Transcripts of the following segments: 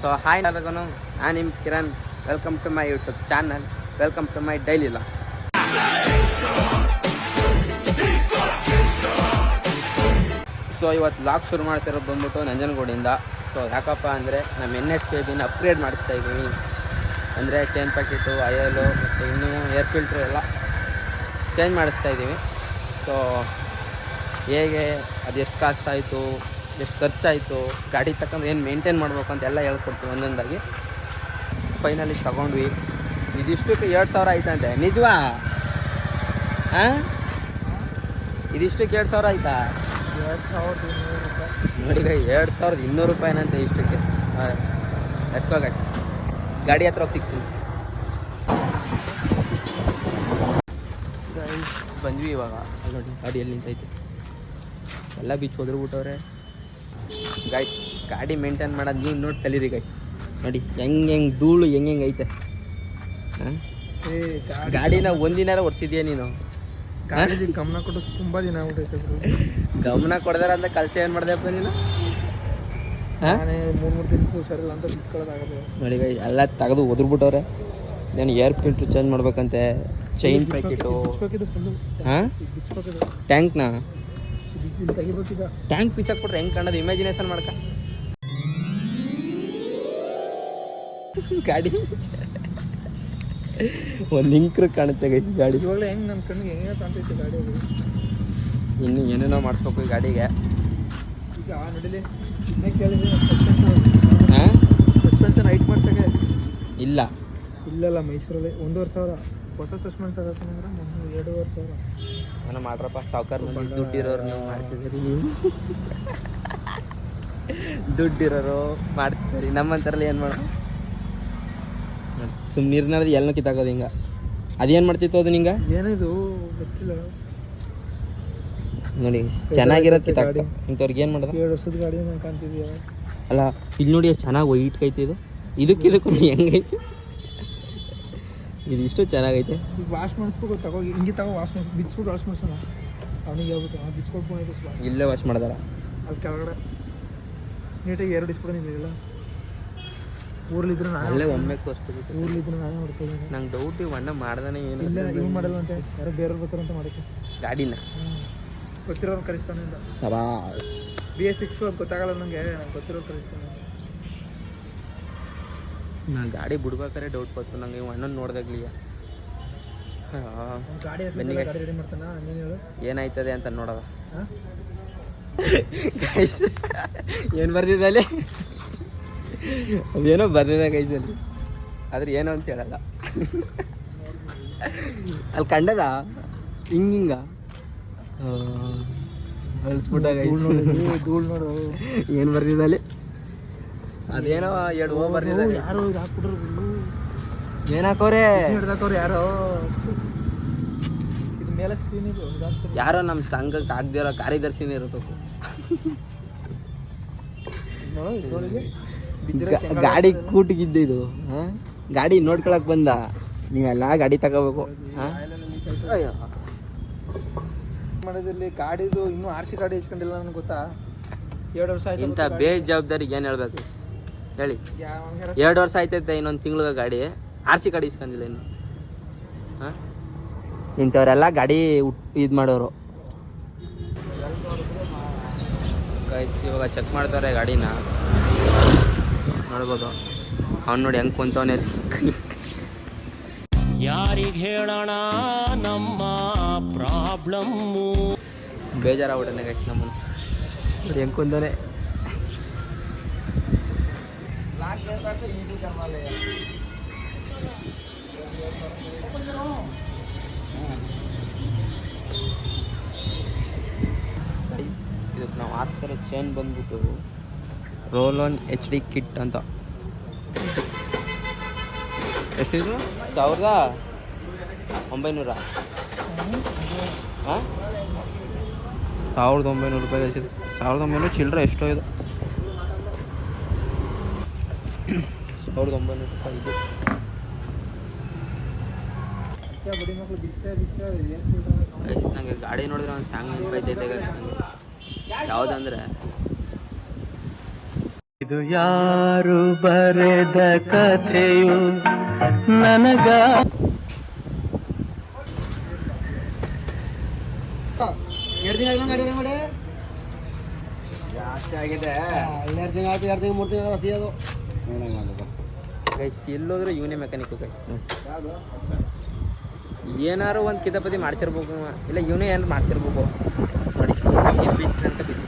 So hi ಎಲ್ಲರಿಗೂ, ನಾನು ನಿಮ್ಮ Kiran. Welcome to my YouTube channel, welcome to my daily logs. So ಇವತ್ತು log ಶುರು ಮಾಡ್ತಿರೋದು ಬಂದ್ಬಿಟ್ಟು ನಂಜನಗೂಡಿಂದ. ಸೊ ಯಾಕಪ್ಪ ಅಂದರೆ ನಮ್ಮ NSPBನ ಅಪ್ಗ್ರೇಡ್ ಮಾಡಿಸ್ತಾ ಇದ್ದೀವಿ. ಅಂದರೆ ಚೈನ್ ಪ್ಯಾಕೆಟು, ಆಯಲು ಮತ್ತು ಇನ್ನೂ ಏರ್ ಫಿಲ್ಟ್ರು ಎಲ್ಲ ಚೇಂಜ್ ಮಾಡಿಸ್ತಾ ಇದ್ದೀವಿ. ಸೊ ಹೇಗೆ ಅದೆಷ್ಟು ಕಾಸ್ಟ್ ಆಯಿತು, ಎಷ್ಟು ಖರ್ಚಾಯಿತು, ಗಾಡಿ ತಗೊಂಡ್ರೆ ಏನು ಮೇಂಟೈನ್ ಮಾಡ್ಬೇಕು ಅಂತ ಎಲ್ಲ ಹೇಳ್ಕೊಡ್ತೀವಿ ಒಂದೊಂದಾಗಿ. ಫೈನಲಿ ತಗೊಂಡ್ವಿ. ಇದಿಷ್ಟಕ್ಕೆ 2,000 ಆಯ್ತಂತೆ. ನಿಜವಾ? ಹಾಂ, ಇದಿಷ್ಟಕ್ಕೆ 2,000 ಆಯ್ತಾ? 2,200 ರೂಪಾಯಿ ನೋಡಿ, 2,200 ರೂಪಾಯಿನಂತೆ ಇಷ್ಟಕ್ಕೆ. ಹಾಂ, ಎಸ್ಕೋಗಾಡಿ ಗಾಡಿ ಹತ್ರ ಹೋಗಿ ಸಿಗ್ತೀನಿ. ಬಂದ್ವಿ ಇವಾಗ. ಅಲ್ಲಿ ನೋಡಿ ಗಾಡಿ ಎಲ್ಲಿ ನಿಂತೈತೆ, ಎಲ್ಲ ಬೀಚ್ ಹೋದ್ರುಬಿಟ್ಟವ್ರೆ. ಗಾಡಿ ಮೇಂಟೈನ್ ಮಾಡೋದು ನೀವು ನೋಡಿ ಕಲೀರಿ. ನೋಡಿ ಹೆಂಗೆ ಧೂಳು ಹೆಂಗೆ ಐತೆ. ಹಾಂ, ಗಾಡಿನ ಒಂದಿನಾರ ಒರೆಸಿದ್ಯಾ ನೀನು? ಗಾಡಿ ಗಮನ ಕೊಟ್ಟು ತುಂಬ ದಿನ ಆಗ್ಬಿಟ್ಟೈತೆ. ಗಮನ ಕೊಡ್ದಾರ ಅಂತ ಕಲಸ ಏನು ಮಾಡ್ದೆಪ್ಪ ನೀನು? ನಾನೇ 3 ದಿನಕ್ಕೂ ಹುಷಾರಿಲ್ಲ ಅಂತ ಬಿಚ್ಕೊಳ್ಳೋದಾಗಲ್ಲ. ನೋಡಿ ಎಲ್ಲ ತೆಗೆದು ಒದ್ರುಬಿಟ್ಟವ್ರೆ. ನಾನು ಏರ್ ಫಿಲ್ಟ್ರ್ ಚೇಂಜ್ ಮಾಡ್ಬೇಕಂತೆ, ಚೈನ್ ಪ್ಯಾಕೆಟು. ಹಾಂ, ಟ್ಯಾಂಕ್ನ ಟ್ಯಾಂಕ್ ಪಿಚ್ಚಾಕ್ ಕೊಟ್ರೆ ಹೆಂಗೆ ಕಾಣೋದು? ಇಮ್ಯಾಜಿನೇಷನ್ ಮಾಡ್ಕ. ಗಾಡಿ ಒಂದು ಇಂಕ್ರು ಕಾಣುತ್ತೆ ಗೈಸ್ ಗಾಡಿ. ಇವಾಗಲೇ ಹೆಂಗೆ ನನ್ನ ಕಣ್ಣಿಗೆ ಹೆಂಗೆ ಕಾಣ್ತೈತೆ ಗಾಡಿ. ಇನ್ನು ಏನೇನೋ ಮಾಡಿಸ್ಬೇಕು ಈ ಗಾಡಿಗೆ. ಈಗ ನಡೀಲಿ ಕೇಳಿದ್ರೆ ಹಾಂ, ಸಸ್ಪೆನ್ಷನ್ ಹೈಟ್ ಮಾಡ್ಸೋಕ್ಕೆ ಇಲ್ಲಲ್ಲ ಮೈಸೂರಲ್ಲಿ 1,500,000 ಹೊಸ ಸಸ್ಪೆನ್ಸ್ ಆಗತ್ತಂದ್ರೆ 2,500,000. ಏನೋ ಮಾಡ್ರಪ್ಪ, ಸಾವುಕಾರ ಮಂದಿ ದುಡ್ಡಿರೋರು ನೀವು ಮಾಡ್ತಿದ್ದೀರಿ. ದುಡ್ಡಿರೋರು ಮಾಡ್ತಿದ್ದೀರಿ, ನಮ್ಮಂತಾರಲ್ಲಿ ಏನು ಮಾಡೋ? ಸುಮ್ಮನೆ ನೀರಿನದು ಎಲ್ಲನೂ ಕಿತ್ತಾಕೋದು ಹಿಂಗೆ. ಅದೇನು ಮಾಡ್ತಿತ್ತು ಅದು ನಿಂಗೆ? ಏನಿದು ಗೊತ್ತಿಲ್ಲ. ನೋಡಿ ಚೆನ್ನಾಗಿರೋದು ಕಿತ್ತಾಕ. ಇಂಥವ್ರಿಗೆ ಏನು ಮಾಡೋದು? 7 ವರ್ಷದ ಗಾಡಿ ಕಾಣ್ತಿದ್ಯಾ? ಅಲ್ಲ, ಇಲ್ಲಿ ನೋಡಿ ಎಷ್ಟು ಚೆನ್ನಾಗಿ ವೈಟ್ ಐತೆ ಇದು. ಇದಕ್ಕೂ ಹೆಂಗೈತೆ ಇದು? ಇಷ್ಟು ಚೆನ್ನಾಗೈತೆ. ಈಗ ವಾಶ್ ಮಾಡಿಸ್ಬೇಕು, ಹಿಂಗೆ ವಾಶ್ ಮಾಡಿಸ್ ಬಿಚ್ಬಿಟ್ಟು ವಾಶ್ ಮಾಡಿಸೋಣ. ಅವನಿಗೆ ಹೇಳ್ಬಿಟ್ಟು ಬಿಚ್ಕೊಟ್ಕೊಂಡು ಇಲ್ಲೇ ವಾಶ್ ಮಾಡಿದಾರ. ಅಲ್ಲಿ ಕೆಳಗಡೆ ನೀಟಾಗಿ 2 ಇಸ್ಬಿಡೋನಿಲ್ಲ. ಊರ್ಲಿದ್ರೆ ನಾನು ಅಲ್ಲೇ ಒಮ್ಮೆ ತೋರಿಸ್ಬಿಟ್ಟು ಊರ್ಲಿದ್ರೆ ನಾನೇ ಮಾಡ್ತೀನಿ. ನಂಗೆ ಡೌಟ್ ಇವು ಅಣ್ಣ ಮಾಡ್ದಾನೆ ಏನು ಇಲ್ಲ ಇವ್ ಮಾಡಲ್ಲ ಅಂತ ಯಾರೋ ಬೇರೆಯವ್ರು ಬರ್ತಾರಂತ ಮಾಡಿದ್ದೆ ಗಾಡಿನ. ಗೊತ್ತಿರೋರು ಕಳಿಸ್ತಾನೆ ಅಂತ. ಸಬಾಸ್. BS6 ಅದು ಗೊತ್ತಾಗಲ್ಲ ನನಗೆ, ಗೊತ್ತಿರೋರು ಕಳಿಸ್ತಾನೆ. ನಾನು ಗಾಡಿ ಬಿಡ್ಬೇಕಾದ್ರೆ ಡೌಟ್ ಬಂತು ನಂಗೆ. ಇವು ಅಣ್ಣನ ನೋಡ್ದಾಗ್ಲಿ ಗಾಡಿ ರೆಡಿ ಮಾಡ್ತಾನ. ನೀನು ಹೇಳು ಏನಾಯ್ತದೆ ಅಂತ ನೋಡವ. ಏನು ಬರ್ದಿದೆ ಅಲ್ಲಿ? ಅದೇನೋ ಬರ್ದಿದೆ ಕೈಸಲ್ಲಿ, ಆದ್ರೆ ಏನೋ ಅಂತ ಹೇಳಲ್ಲ. ಅಲ್ಲಿ ಕಂಡದ ಹಿಂಗ ಅಳಿಸ್ಬಿಟ್ಟಾಗ ಧೂಳು ನೋಡು ಏನು ಬರ್ದಿದೆ ಅಲ್ಲಿ. ಅದೇನೋ 2 ಬರ್ದಿದೆ. ಯಾರೋ ಇದು ಹಾಕ್ಬಿಟ್ರು, ಏನು ಹಾಕೋರೆ? ಹಿಡ್ದಾಕವ್ರು ಯಾರೋ. ಇದು ಮೇಲೆ ಸ್ಕ್ರೀನ್ ಇದು ಯಾರೋ ನಮ್ಮ ಸಂಘಕ್ಕೆ ಆಗದಿರೋ ಕಾರ್ಯದರ್ಶಿನೇ ಇರಬೇಕು. ಗಾಡಿ ಕೂಟಿಗಿದ್ದೆ ಇದು. ಹಾಂ, ಗಾಡಿ ನೋಡ್ಕೊಳಕ್ ಬಂದ, ನೀವೆಲ್ಲ ಗಾಡಿ ತಗೋಬೇಕು. ಹಾಂ, ಮಾಡೋದ್ರಲ್ಲಿ ಗಾಡಿದು ಇನ್ನೂ RC ಗಾಡಿ ಇಸ್ಕೊಂಡಿಲ್ಲ ನನಗೆ ಗೊತ್ತಾ. 2 ವರ್ಷ ಆಯ್ತು. ಇಂಥ ಬೇಜವಾಬ್ದಾರಿಗೆ ಏನು ಹೇಳ್ಬೇಕು ಹೇಳಿ? 2 ವರ್ಷ ಆಯ್ತೈತೆ, ಇನ್ನೊಂದು ತಿಂಗ್ಳಿಗೆ ಗಾಡಿ RC ಗಾಡಿ ಇಸ್ಕೊಂಡಿಲ್ಲ ಇನ್ನು. ಹಾಂ, ಇಂಥವರೆಲ್ಲ ಗಾಡಿ ಇದು ಮಾಡೋರು. ಇವಾಗ ಚೆಕ್ ಮಾಡ್ತಾರೆ ಗಾಡಿನ, ನೋಡ್ಬೋದು. ಅವ್ನು ನೋಡಿ ಹೆಂಗೆ ಕುಂತವನೇ. ಯಾರಿಗೆ ಹೇಳೋಣ ನಮ್ಮ ಪ್ರಾಬ್ಲಮ್ಮು? ಬೇಜಾರಾಗ್ಬಿಟ್ಟನೆ ಗೈಸ್ ನಮ್ಮನ್ನು ನೋಡಿ ಹೆಂಗೆ ಕುಂತವನೇ. ಇದಕ್ಕೆ ನಾವು ಹಾಕ್ಸ್ತಾರೋ ಚೈನ್ ಬಂದ್ಬಿಟ್ಟು ರೋಲ್ ಆನ್ HD ಕಿಟ್ ಅಂತ. ಎಷ್ಟಿದು? 1,900. ಹಾಂ, 1,900 ರೂಪಾಯಿ ಹೆಚ್ಚಿದೆ. 1,900 ಚಿಲ್ಲರೆ ಎಷ್ಟೋ ಇದು. 1,900 ರೂಪಾಯಿ ಇದು. ನನಗೆ ಗಾಡಿ ನೋಡಿದ್ರೆ ಒಂದು ಸಾಂಗ್ ನೆನಪೈತೈತೆ. ಯಾವುದಂದ್ರೆ ಇದು ಯಾರು ಬರೆದ ಕಥೆಯು ನನಗ ಎರಡು ದಿನ ಗಾಡಿ ಮಾಡಿ ಜಾಸ್ತಿ ಆಗಿದೆ. 2 ದಿನ ಆಯ್ತು, 2 ತಿಂಗಳು 3 ತಿಂಗಳು ಹಸಿ ಅದು. ಗೈಸ್ ಎಲ್ಲೋದ್ರೂ ಇವನೇ ಮೆಕ್ಯಾನಿಕ್ಕು ಗೈ. ಏನಾರು ಒಂದು ಕಿತಾಪತಿ ಮಾಡ್ತಿರ್ಬೇಕು ಇಲ್ಲ ಇವನೇ ಏನಾರು ಮಾಡ್ತಿರ್ಬೇಕು ನೋಡಿ. ಇದು ಬಿಚ್ಚ ಅಂತ ಬಿಚ್ಚ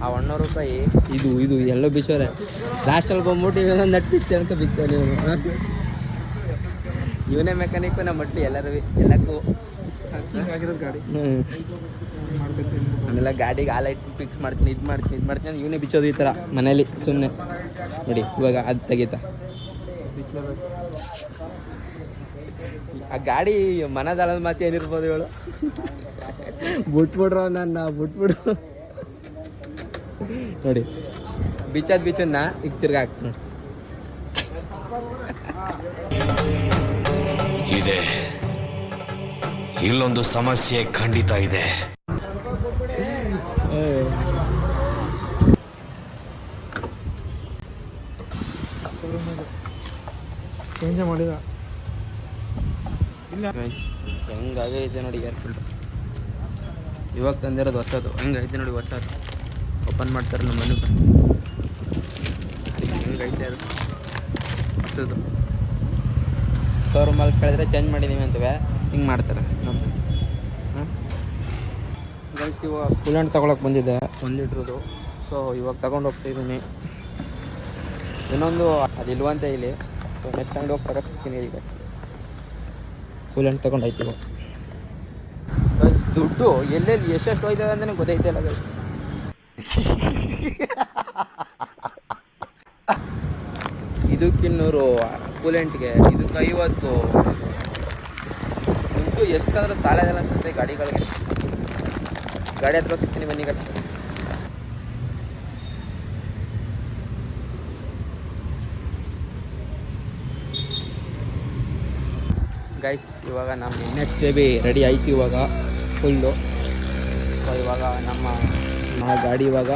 ಆ 100 ರೂಪಾಯಿ ಇದು ಎಲ್ಲ ಬಿಚ್ಚೋರೆ. ಲಾಸ್ಟಲ್ಲಿ ಬಂದ್ಬಿಟ್ಟು ಇವನೊಂದು ನಟ್ಟು ಬಿಚ್ಚ ಅಂತ ಬಿಚ್ಚೋನೆ ಇವನು. ಇವನೇ ಮೆಕ್ಯಾನಿಕ್ಕು ನಮ್ಮ ಮಟ್ಲಿ ಎಲ್ಲಕ್ಕೂ ಆಗಿರೋದು ಗಾಡಿ ಮಾಡ್ಬೇಕು. ಆಮೇಲೆ ಗಾಡಿಗೆ ಹಾಲು ಇಟ್ಟು ಫಿಕ್ಸ್ ಮಾಡ್ತೀನಿ ಇದು ಮಾಡ್ತೀನಿ ಅಂತ ಇವನೇ ಬಿಚ್ಚೋದು ಈ ಥರ ಮನೇಲಿ ಸುಮ್ಮನೆ ನೋಡಿ. ಇವಾಗ ಅದು ತೆಗೀತಾ ಆ ಗಾಡಿ ಮನದಳದ ಮಾತು ಏನಿರ್ಬೋದು ಹೇಳು. ಬಿಟ್ಬಿಡ್ರು ನನ್ನ ಬಿಟ್ಬಿಡು ನೋಡಿ. ಬಿಚ್ಚೋದನ್ನ ಈಗ ತಿರ್ಗಾ ಹಾಕ್ತೀನಿ ನೋಡಿ. ಇದೆ ಇಲ್ಲೊಂದು ಸಮಸ್ಯೆ ಖಂಡಿತ ಇದೆ. ಚೇಂಜ್ ಮಾಡಿದ ಹೆಂಗಾಗೈತೆ ನೋಡಿ ಏರ್ ಫಿಲ್ಟ್ರ್. ಇವಾಗ ತಂದಿರೋದು ಹೊಸದು. ಹೆಂಗೈತೆ ನೋಡಿ ಹೊಸದು. ಓಪನ್ ಮಾಡ್ತಾರೆ ನಮ್ಮ ಮನೆ ಹೆಂಗೈತೆ ಅದು ಹೊಸದು. ಶೋರೂಮಲ್ಲಿ ಕೇಳಿದ್ರೆ ಚೇಂಜ್ ಮಾಡಿದ್ದೀವಿ ಅಂತವೆ ಹಿಂಗೆ ಮಾಡ್ತಾರೆ ನಮ್ಮ. ಗೈಸ್ ಇವಾಗ ಕೂಲೆಂಟ್ ತೊಗೊಳಕ್ಕೆ ಬಂದಿದ್ದೆ 1 ಲೀಟ್ರದು. ಸೊ ಇವಾಗ ತೊಗೊಂಡು ಹೋಗ್ತಾಯಿದ್ದೀನಿ. ಇನ್ನೊಂದು ಅದಿಲ್ವಂತ ಇಲ್ಲಿ. ಸೊ ನೆಕ್ಸ್ಟ್ ಅಂಗಡಿ ಹೋಗಿ ತಗೋಸ್ತೀನಿ. ಈಗ ಕೂಲೆಂಟ್ ತೊಗೊಂಡು ಆಯ್ತು. ಗೈಸ್ ದುಡ್ಡು ಎಲ್ಲೆಲ್ಲಿ ಎಷ್ಟೆಷ್ಟು ಹೋಯ್ತದೆ ಅಂತಲೇ ಗೊತ್ತೈತಿಲ್ಲ ಗೈಸ್. ಇದಕ್ಕೆ 200 ಕೂಲೆಂಟ್ಗೆ, ಇದಕ್ಕೆ 50. ದುಡ್ಡು ಎಷ್ಟಾದರೂ ಸಾಲದಲ್ಲ ಅನ್ಸುತ್ತೆ ಗಾಡಿಗಳಿಗೆ. ಗಾಡಿ ಹತ್ರ ಸಿಗ್ತೀನಿ ಬನ್ನಿ ಗೈಸ್. ಗೈಸ್ ಇವಾಗ ನಮ್ಮ NS ಬೇಬಿ ರೆಡಿ ಆಯ್ತು ಇವಾಗ ಫುಲ್ಲು. ಸೊ ಇವಾಗ ನಮ್ಮ ಗಾಡಿ ಇವಾಗ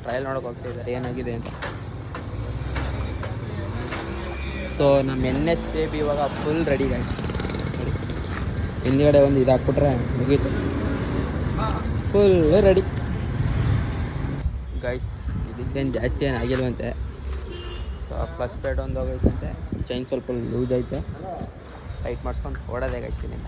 ಟ್ರಯಲ್ ನೋಡೋಕೆ ಹೋಗ್ತಿದ್ದಾರೆ ಏನಾಗಿದೆ ಅಂತ. ಸೊ ನಮ್ಮ NS ಬೇಬಿ ಇವಾಗ ಫುಲ್ ರೆಡಿ ಗೈಸ್. ಹಿಂದ್ಗಡೆ ಒಂದು ಇದು ಹಾಕ್ಬಿಟ್ರೆ ಮುಗೀತು, ಫುಲ್ ರೆಡಿ ಗೈಸ್. ಇದಕ್ಕೇನು ಜಾಸ್ತಿ ಏನು ಆಗಿಲ್ವಂತೆ. ಸೊ ಪ್ಲಸ್ ಪ್ಲೇಟ್ ಒಂದು ಹೋಗೈತಂತೆ. ಚೈನ್ ಸ್ವಲ್ಪ ಲೂಸ್ ಐತೆ. ಟೈಟ್ ಮಾಡಿಸ್ಕೊಂಡು ಓಡೋದೇ ಗೈಸ್ ಇಲ್ಲಿಂದ.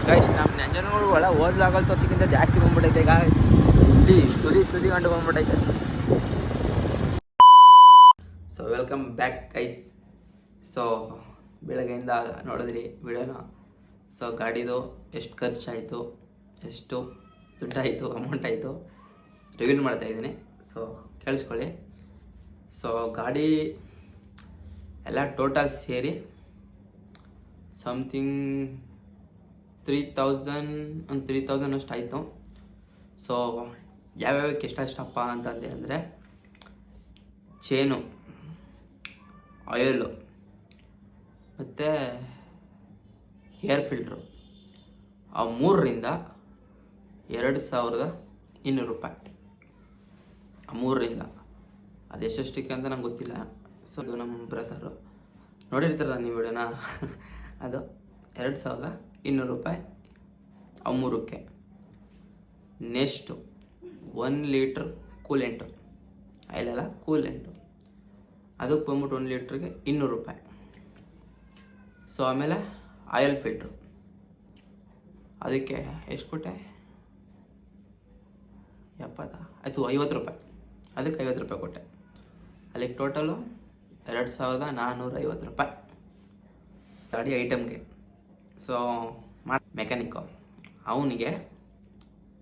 ಗೈಸ್ ನಮ್ಮ ನಂಜನಗೂಡು ಒಳ ಓದ್ಲಾಗಲ್ ತೋರ್ಸಿಕ್ಕಿಂತ ಜಾಸ್ತಿ ಬಂದ್ಬಿಟ್ಟೈತೆ ಗಾಯ್ಸ್. ಇಲ್ಲಿ ತುದಿ ಗಂಡು ಬಂದ್ಬಿಟ್ಟೈತೆ. So welcome back guys. So ಬೆಳಗ್ಗೆಯಿಂದ ನೋಡಿದ್ರಿ ವಿಡಿಯೋನ. ಸೊ ಗಾಡಿದು ಎಷ್ಟು ಖರ್ಚಾಯಿತು, ಎಷ್ಟು ದುಡ್ಡಾಯಿತು, ಅಮೌಂಟ್ ಆಯಿತು ರಿವೀಲ್ ಮಾಡ್ತಾಯಿದ್ದೀನಿ. ಸೊ ಕೇಳಿಸ್ಕೊಳ್ಳಿ. ಸೊ ಗಾಡಿ ಎಲ್ಲ ಟೋಟಲ್ ಸೇರಿ ಸಮಥಿಂಗ್ 3000 ಅಷ್ಟು ಆಯಿತು. ಸೊ ಯಾವ್ಯಾವಕ್ಕೆ ಎಷ್ಟಪ್ಪ ಅಂತಂದೆ ಅಂದರೆ ಚೇನು, ಆಯಿಲು ಮತ್ತು ಏರ್ ಫಿಲ್ಟ್ರು, ಆ 3ರಿಂದ 2200 ರೂಪಾಯಿ. ಆ 3ರಿಂದ ಅದೆಷ್ಟಕ್ಕೆ ಅಂತ ನಂಗೆ ಗೊತ್ತಿಲ್ಲ. ಸೊ ಅದು ನಮ್ಮ ಬ್ರದರು ನೋಡಿರ್ತಾರಲ್ಲ ನೀವು ವಿಡಿಯೋನ, ಅದು 2200 ರೂಪಾಯಿ ಆ 3ಕ್ಕೆ. ನೆಕ್ಸ್ಟು 1 ಲೀಟ್ರ್ ಕೂಲೆಂಟು, ಆಯಿಲಲ್ಲ ಕೂಲೆಂಟು, ಅದಕ್ಕೆ ಬಂದ್ಬಿಟ್ಟು 1 ಲೀಟ್ರಿಗೆ 200 ರೂಪಾಯಿ. ಸೊ ಆಮೇಲೆ ಆಯಿಲ್ ಫಿಲ್ಟ್ರು, ಅದಕ್ಕೆ ಎಷ್ಟು ಕೊಟ್ಟೆ? 70 ಆಯಿತು, 50 ರೂಪಾಯಿ. ಅದಕ್ಕೆ 50 ರೂಪಾಯಿ ಕೊಟ್ಟೆ. ಅಲ್ಲಿಗೆ ಟೋಟಲು 2450 ರೂಪಾಯಿ ಗಾಡಿ ಐಟಮ್ಗೆ. ಸೊ ಮೆಕ್ಯಾನಿಕ್ಕು ಅವನಿಗೆ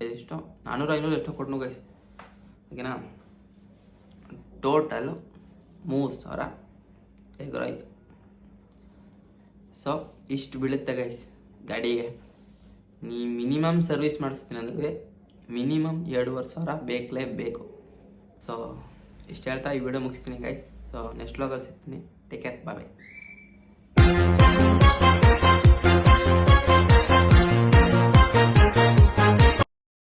ಎಷ್ಟು 400-500 ಎಷ್ಟೋ ಕೊಟ್ಟನು ಗೈಸ್, ಓಕೆನಾ. ಟೋಟಲು 3000 ಎಗರಾಯ್ತು. ಸೊ ಇಷ್ಟು ಬೀಳುತ್ತೆ ಗೈಸ್ ಗಾಡಿಗೆ. ನೀ ಮಿನಿಮಮ್ ಸರ್ವಿಸ್ ಮಾಡಿಸ್ತೀನಿ ಅಂದ್ರೆ ಮಿನಿಮಮ್ 2,500 ಬೇಕು. ಸೊ ಇಷ್ಟು ಹೇಳ್ತಾ ಈ ವಿಡಿಯೋ ಮುಗಿಸ್ತೀನಿ ಗೈಸ್. ಸೊ ನೆಕ್ಸ್ಟ್ ವ್ಲಾಗಲ್ಲಿ ಸಿಗ್ತೀನಿ. ಟೇಕ್ ಕೇರ್, ಬಾಯ್.